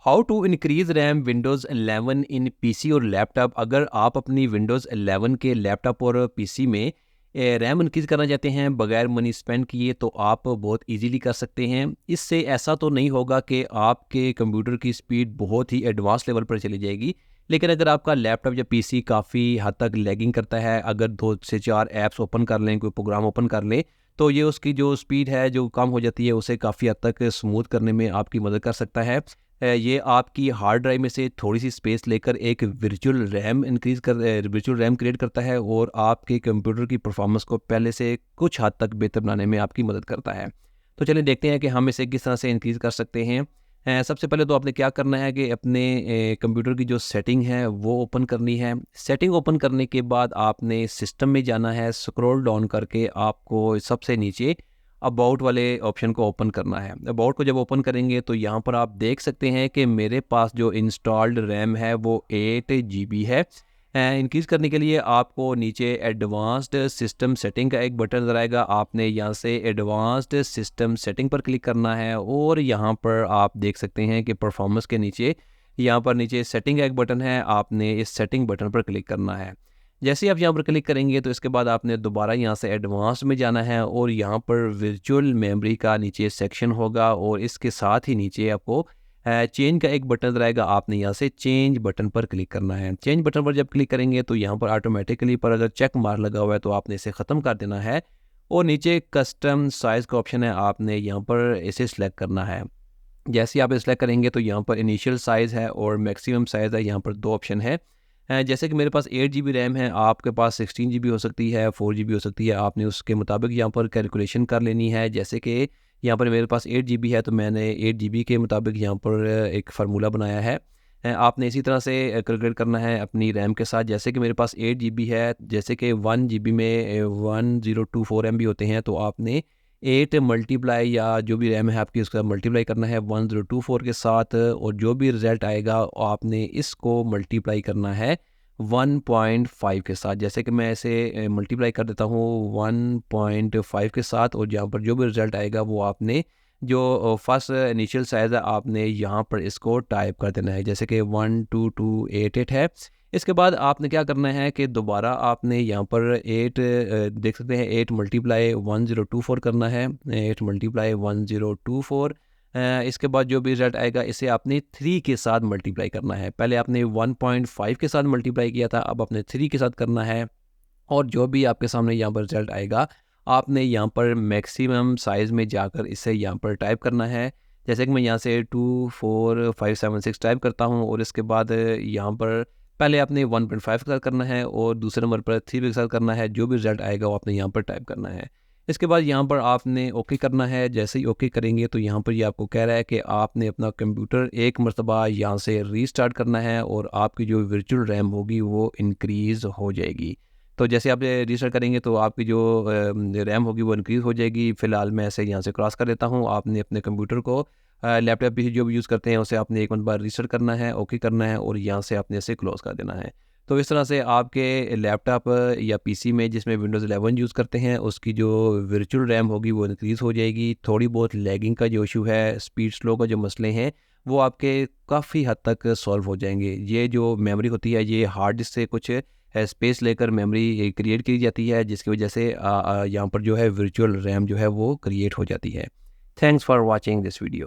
How to increase RAM Windows 11 in PC और laptop. अगर आप अपनी विंडोज़ 11 के लैपटॉप और पीसी में रैम इंक्रीज करना चाहते हैं बगैर मनी स्पेंड किए, तो आप बहुत इजीली कर सकते हैं। इससे ऐसा तो नहीं होगा कि आपके कंप्यूटर की स्पीड बहुत ही एडवांस लेवल पर चली जाएगी, लेकिन अगर आपका लैपटॉप या पीसी काफ़ी हद तक लैगिंग करता है, अगर 2 से 4 ऐप्स ओपन कर लें, कोई प्रोग्राम ओपन कर लें, तो ये उसकी जो स्पीड है जो कम हो जाती है, उसे काफ़ी हद तक स्मूथ करने में आपकी मदद कर सकता है। ये आपकी हार्ड ड्राइव में से थोड़ी-सी स्पेस लेकर एक वर्चुअल रैम क्रिएट करता है और आपके कंप्यूटर की परफॉर्मेंस को पहले से कुछ हद तक बेहतर बनाने में आपकी मदद करता है। तो चलिए देखते हैं कि हम इसे किस तरह से इंक्रीज़ कर सकते हैं। सबसे पहले तो आपने क्या करना है कि अपने कंप्यूटर की जो सेटिंग है वो ओपन करनी है। सेटिंग ओपन करने के बाद आपने सिस्टम में जाना है, स्क्रॉल डाउन करके आपको सबसे नीचे अबाउट वाले ऑप्शन को ओपन करना है। अबाउट को जब ओपन करेंगे तो यहाँ पर आप देख सकते हैं कि मेरे पास जो इंस्टॉल्ड रैम है वो 8 जीबी है। इंक्रीज़ करने के लिए आपको नीचे एडवांस्ड सिस्टम सेटिंग का एक बटन नज़र आएगा। आपने यहाँ से एडवांस्ड सिस्टम सेटिंग पर क्लिक करना है और यहाँ पर आप देख सकते हैं कि परफॉर्मेंस के नीचे यहाँ पर नीचे सेटिंग का एक बटन है, आपने इस सेटिंग बटन पर क्लिक करना है। जैसे ही आप यहाँ पर क्लिक करेंगे तो इसके बाद आपने दोबारा यहाँ से एडवांस में जाना है और यहाँ पर वर्चुअल मेमोरी का नीचे सेक्शन होगा और इसके साथ ही नीचे आपको चेंज का एक बटन नज़र आएगा। आपने यहाँ से चेंज बटन पर क्लिक करना है। चेंज बटन पर जब क्लिक करेंगे तो यहाँ पर ऑटोमेटिकली पर अगर चेक मार्क लगा हुआ है तो आपने इसे ख़त्म कर देना है और नीचे कस्टम साइज़ का ऑप्शन है, आपने यहाँ पर इसे सिलेक्ट करना है। जैसे ही आप सिलेक्ट करेंगे तो यहाँ पर इनिशियल साइज़ है और मैक्सिमम साइज़ है, यहाँ पर 2 ऑप्शन है। जैसे कि मेरे पास 8 जीबी रैम है, आपके पास 16 जीबी हो सकती है, 4 जीबी हो सकती है। आपने उसके मुताबिक यहाँ पर कैलकुलेशन कर लेनी है। जैसे कि यहाँ पर मेरे पास 8 जीबी है तो मैंने 8 जीबी के मुताबिक यहाँ पर एक फ़ार्मूला बनाया है। आपने इसी तरह से कैलकुलेट करना है अपनी रैम के साथ। जैसे कि मेरे पास 8 जीबी है, जैसे कि 1 जीबी में 1024 एमबी होते हैं, तो आपने 8 मल्टीप्लाई या जो भी रैम है आपकी उसका मल्टीप्लाई करना है 1024 के साथ और जो भी रिज़ल्ट आएगा आपने इसको मल्टीप्लाई करना है 1.5 के साथ। जैसे कि मैं इसे मल्टीप्लाई कर देता हूँ 1.5 के साथ और यहाँ पर जो भी रिज़ल्ट आएगा वो आपने जो फर्स्ट इनिशियल साइज़ है आपने यहाँ पर इसको टाइप कर देना है, जैसे कि 12288 है। इसके बाद आपने क्या करना है कि दोबारा आपने यहाँ पर 8 देख सकते हैं 8 मल्टीप्लाई 1024 करना है, 8 मल्टीप्लाई 1024। इसके बाद जो भी रिजल्ट आएगा इसे आपने 3 के साथ मल्टीप्लाई करना है। पहले आपने 1.5 के साथ मल्टीप्लाई किया था, अब आपने 3 के साथ करना है और जो भी आपके सामने यहाँ पर रिजल्ट आएगा आपने यहाँ पर मैक्सिमम साइज़ में जाकर इसे यहाँ पर टाइप करना है। जैसे कि मैं यहाँ से 24576 टाइप करता हूँ और इसके बाद यहाँ पर पहले आपने 1.5 के साथ करना है और दूसरे नंबर पर 3 के साथ करना है। जो भी रिज़ल्ट आएगा वो आपने यहाँ पर टाइप करना है। इसके बाद यहाँ पर आपने ओके करना है। जैसे ही ओके करेंगे तो यहाँ पर ये आपको कह रहा है कि आपने अपना कंप्यूटर एक मरतबा यहाँ से रीस्टार्ट करना है और आपकी जो वर्चुअल रैम होगी वो इंक्रीज़ हो जाएगी। तो जैसे आप रीस्टार्ट करेंगे तो आपकी जो रैम होगी वो इंक्रीज़ हो जाएगी। फ़िलहाल मैं ऐसे यहाँ से क्रॉस कर देता हूँ। आपने अपने कंप्यूटर को लैपटॉप भी जो भी यूज़ करते हैं उसे आपने एक बार रीसेट करना है, ओके करना है और यहाँ से आपने इसे क्लोज़ कर देना है। तो इस तरह से आपके लैपटॉप या पीसी में जिसमें विंडोज़ 11 यूज़ करते हैं उसकी जो वर्चुअल रैम होगी वो इंक्रीज़ हो जाएगी। थोड़ी बहुत लैगिंग का जो इशू है, स्पीड स्लो का जो मसले हैं, वो आपके काफ़ी हद तक सॉल्व हो जाएँगे। ये जो मेमोरी होती है ये हार्ड डिस्क से कुछ स्पेस लेकर मेमोरी क्रिएट की जाती है, जिसकी वजह से यहाँ पर जो है वर्चुअल रैम जो है वो क्रिएट हो जाती है। Thanks for watching this video.